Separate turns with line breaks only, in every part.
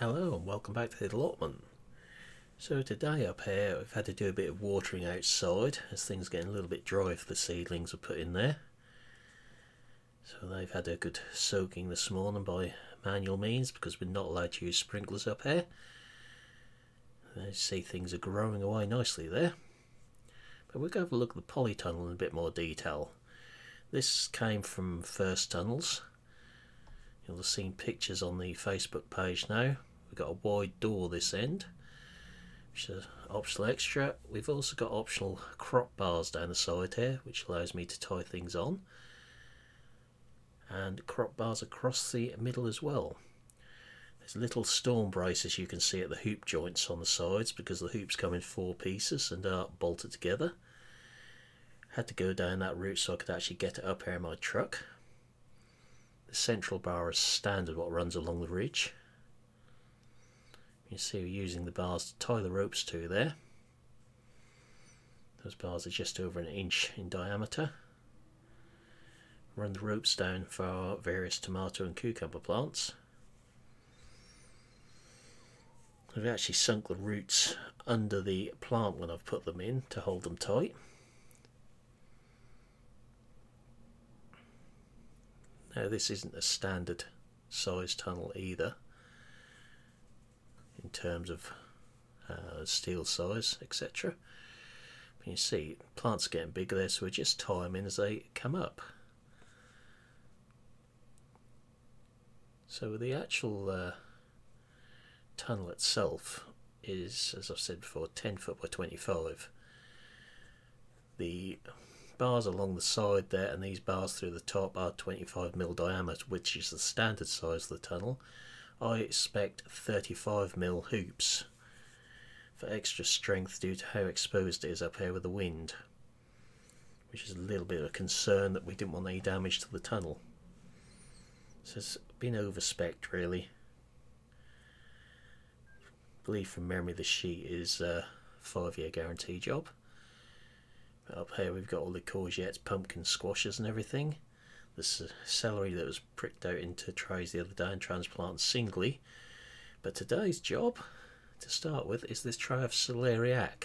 Hello and welcome back to the Allotment. So today up here I've had to do a bit of watering outside as things are getting a little bit dry for the seedlings I put in there. So they've had a good soaking this morning by manual means because we're not allowed to use sprinklers up here. As you see, things are growing away nicely there. But we'll go have a look at the polytunnel in a bit more detail. This came from First Tunnels. You'll have seen pictures on the Facebook page now. We've got a wide door this end, which is an optional extra. We've also got optional crop bars down the side here, which allows me to tie things on. And crop bars across the middle as well. There's little storm braces you can see at the hoop joints on the sides because the hoops come in 4 pieces and are bolted together. Had to go down that route so I could actually get it up here in my truck. The central bar is standard what runs along the ridge. You see we're using the bars to tie the ropes to there. Those bars are just over 1 inch in diameter. Run the ropes down for our various tomato and cucumber plants. I've actually sunk the roots under the plant when I've put them in to hold them tight. Now this isn't a standard size tunnel either in terms of steel size, etc. But you see plants are getting bigger there, so we just tie them in as they come up. So the actual tunnel itself is, as I've said before, 10 foot by 25. The bars along the side there and these bars through the top are 25mm diameter, which is the standard size of the tunnel. I expect 35mm hoops for extra strength due to how exposed it is up here with the wind, which is a little bit of a concern that we didn't want any damage to the tunnel. So it's been over-spec'd really. I believe from memory the sheet is a 5-year guarantee job. Up here we've got all the courgettes, pumpkin squashes and everything. This is celery that was pricked out into trays the other day and transplanted singly. But today's job, to start with, is this tray of celeriac,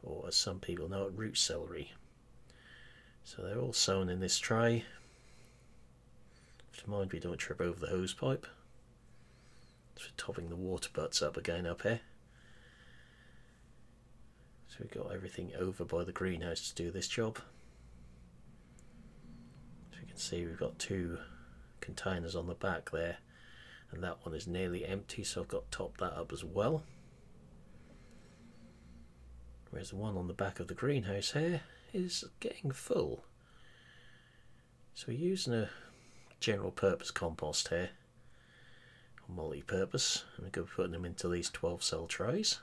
or as some people know it, root celery. So they're all sown in this tray. Have to mind we don't trip over the hose pipe. It's for topping the water butts up again up here. So we've got everything over by the greenhouse to do this job. So you can see we've got 2 containers on the back there, and that one is nearly empty, so I've got to top that up as well. Whereas the one on the back of the greenhouse here is getting full. So we're using a general purpose compost here, or multi-purpose, and we're going to be putting them into these 12-cell trays.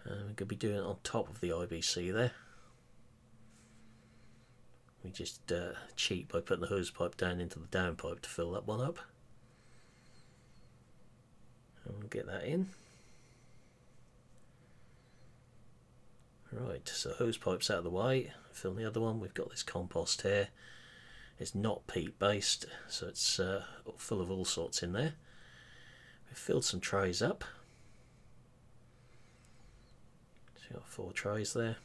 And we're going to be doing it on top of the IBC there. We just cheat by putting the hose pipe down into the downpipe to fill that one up. And we'll get that in. Right, so hose pipe's out of the way. Fill the other one. We've got this compost here. It's not peat based, so it's full of all sorts in there. We've filled some trays up. Got 4 trays there,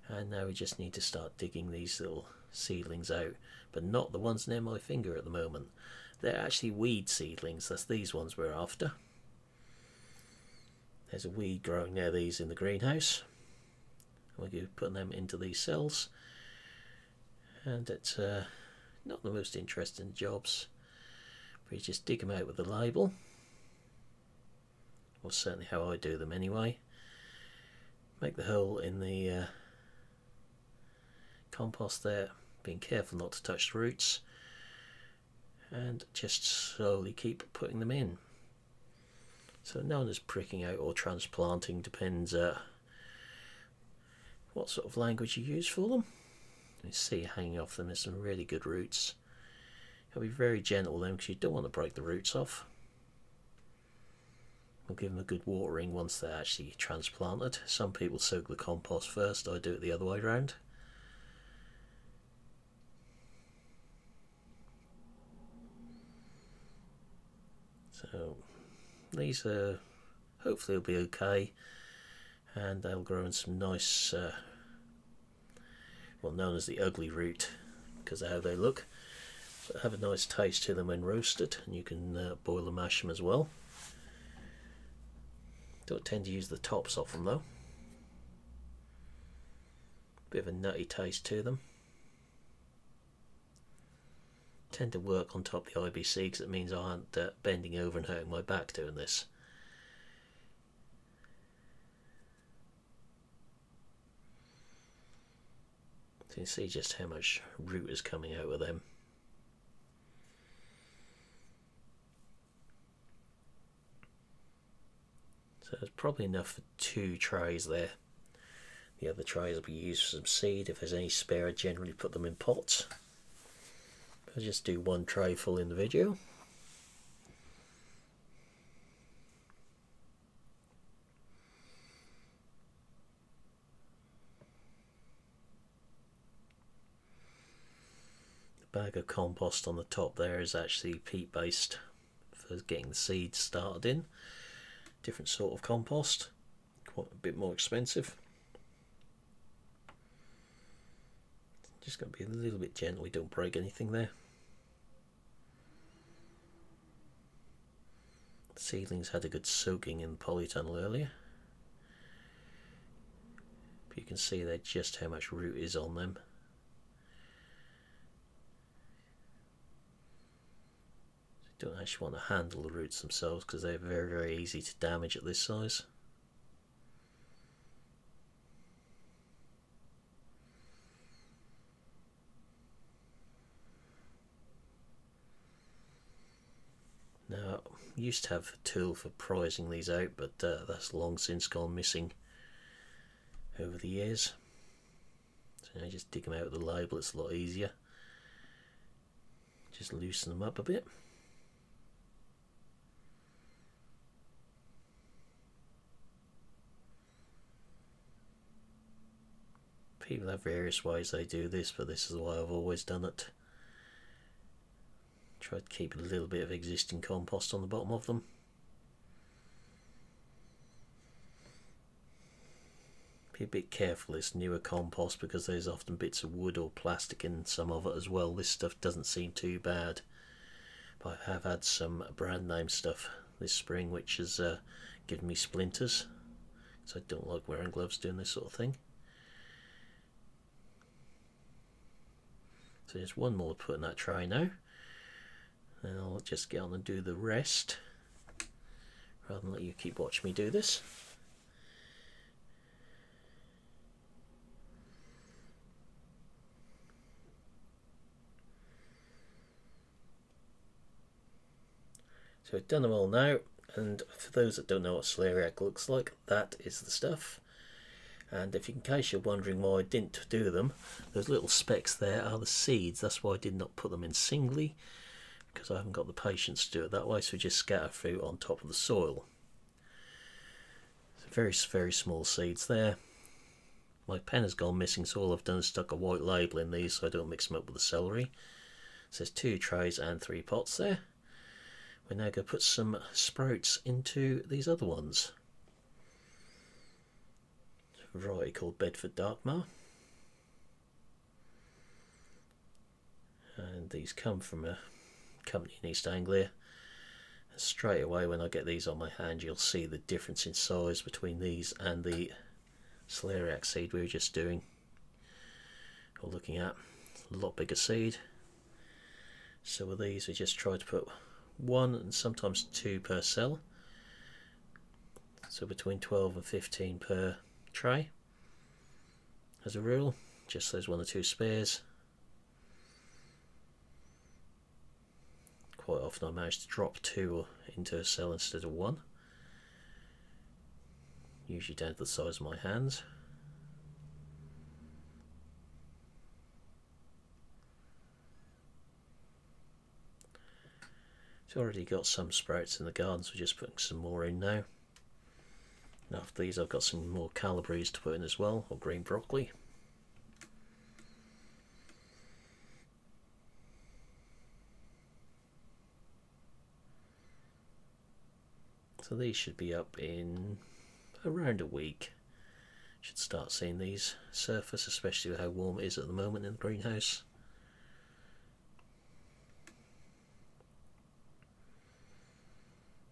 and now we just need to start digging these little seedlings out, but not the ones near my finger at the moment. They're actually weed seedlings. That's these ones we're after. There's a weed growing near these in the greenhouse. We're going to be putting them into these cells, and it's not the most interesting jobs, but you just dig them out with the label. Or certainly how I do them anyway. Make the hole in the compost there, being careful not to touch the roots, and just slowly keep putting them in. So known as pricking out or transplanting, depends what sort of language you use for them. You see hanging off them there's some really good roots. You'll be very gentle with them because you don't want to break the roots off. We'll give them a good watering once they're actually transplanted. Some people soak the compost first, I do it the other way around. So these are hopefully will be okay, and they'll grow in some nice, well, known as the ugly root because of how they look, but have a nice taste to them when roasted, and you can boil and mash them as well. Don't tend to use the tops off them though. Bit of a nutty taste to them. Tend to work on top of the IBC because it means I aren't bending over and hurting my back doing this. So you can see just how much root is coming out of them. So there's probably enough for 2 trays there. The other trays will be used for some seed. If there's any spare, I generally put them in pots. I'll just do 1 tray full in the video. The bag of compost on the top there is actually peat based for getting the seeds started in. Different sort of compost, quite a bit more expensive. Just got to be a little bit gentle, we don't break anything there. The seedlings had a good soaking in the polytunnel earlier, but you can see there just how much root is on them. So you don't actually want to handle the roots themselves because they're very easy to damage at this size. Now, I used to have a tool for prizing these out, but that's long since gone missing over the years. So now you just dig them out of the label, it's a lot easier. Just loosen them up a bit. People have various ways they do this, but this is the way I've always done it. Try to keep a little bit of existing compost on the bottom of them. Be a bit careful this newer compost because there's often bits of wood or plastic in some of it as well. This stuff doesn't seem too bad, but I have had some brand name stuff this spring which has given me splinters, so I don't like wearing gloves doing this sort of thing. So there's 1 more to put in that tray now. And I'll just get on and do the rest rather than let you keep watching me do this. So we've done them all now, and for those that don't know what celeriac looks like, that is the stuff. And if in case you're wondering why I didn't do them, those little specks there are the seeds. That's why I did not put them in singly, because I haven't got the patience to do it that way, so we just scatter through on top of the soil. So very small seeds there. My pen has gone missing, so all I've done is stuck a white label in these so I don't mix them up with the celery. So there's 2 trays and 3 pots there. We're now going to put some sprouts into these other ones. A variety called Bedford Darkmar. And these come from a company in East Anglia. And straight away when I get these on my hand you'll see the difference in size between these and the celeriac seed we were just doing or looking at. A lot bigger seed. So with these we just try to put 1 and sometimes 2 per cell, so between 12 and 15 per tray as a rule, just those 1 or 2 spares. Quite often I manage to drop 2 into a cell instead of 1, usually down to the size of my hands. It's already got some sprouts in the garden, so we're just putting some more in now. And after these I've got some more calibres to put in as well, or green broccoli. So these should be up in around a week. Should start seeing these surface, especially with how warm it is at the moment in the greenhouse.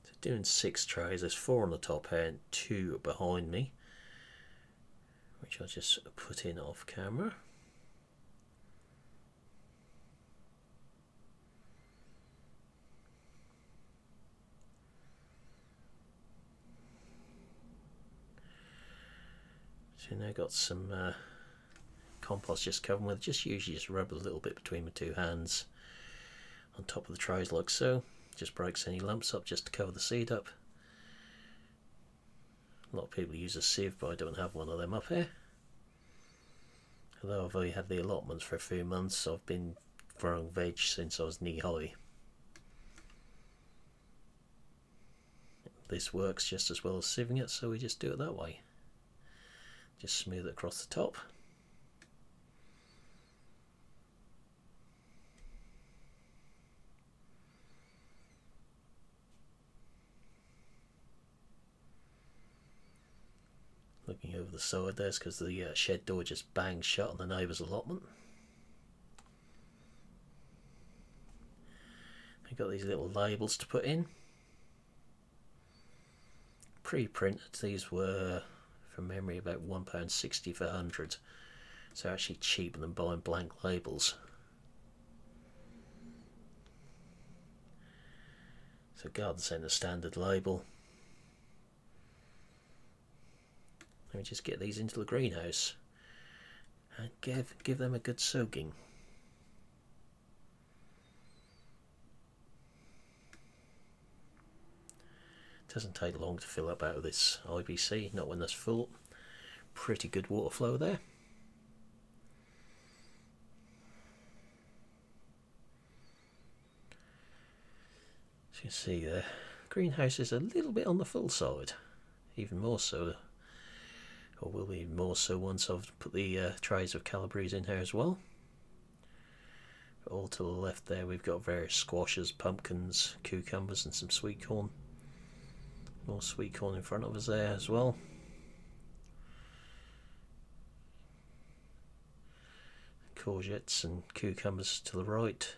So doing 6 trays, there's 4 on the top here and 2 behind me, which I'll just put in off camera. So now got some compost just covering with, just usually just rub a little bit between my 2 hands on top of the trays like so. Just breaks any lumps up just to cover the seed up. A lot of people use a sieve, but I don't have one of them up here. Although I've only had the allotments for a few months, I've been growing veg since I was knee high. This works just as well as sieving it, so we just do it that way. Just smooth it across the top. Looking over the side there, because the shed door just banged shut on the neighbour's allotment. I've got these little labels to put in. Pre-printed, these were, from memory, about £1.60 for 100, so actually cheaper than buying blank labels. So garden centre standard label. Let me just get these into the greenhouse and give them a good soaking. Doesn't take long to fill up out of this IBC, not when that's full. Pretty good water flow there. As you can see there, greenhouse is a little bit on the full side, even more so, or will be even more so once I've put the trays of Calabrese in here as well. But all to the left there we've got various squashes, pumpkins, cucumbers and some sweet corn. More sweet corn in front of us there as well. Courgettes and cucumbers to the right.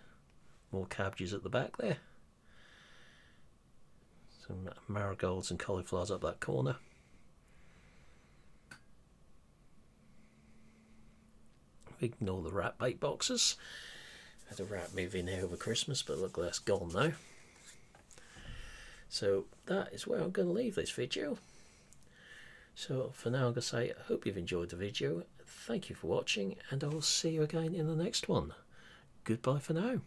More cabbages at the back there. Some marigolds and cauliflowers up that corner. Ignore the rat bait boxes. I had a rat move in here over Christmas, but look, that's gone now. So that is where I'm going to leave this video. So for now I'm going to say I hope you've enjoyed the video. Thank you for watching, and I will see you again in the next one. Goodbye for now.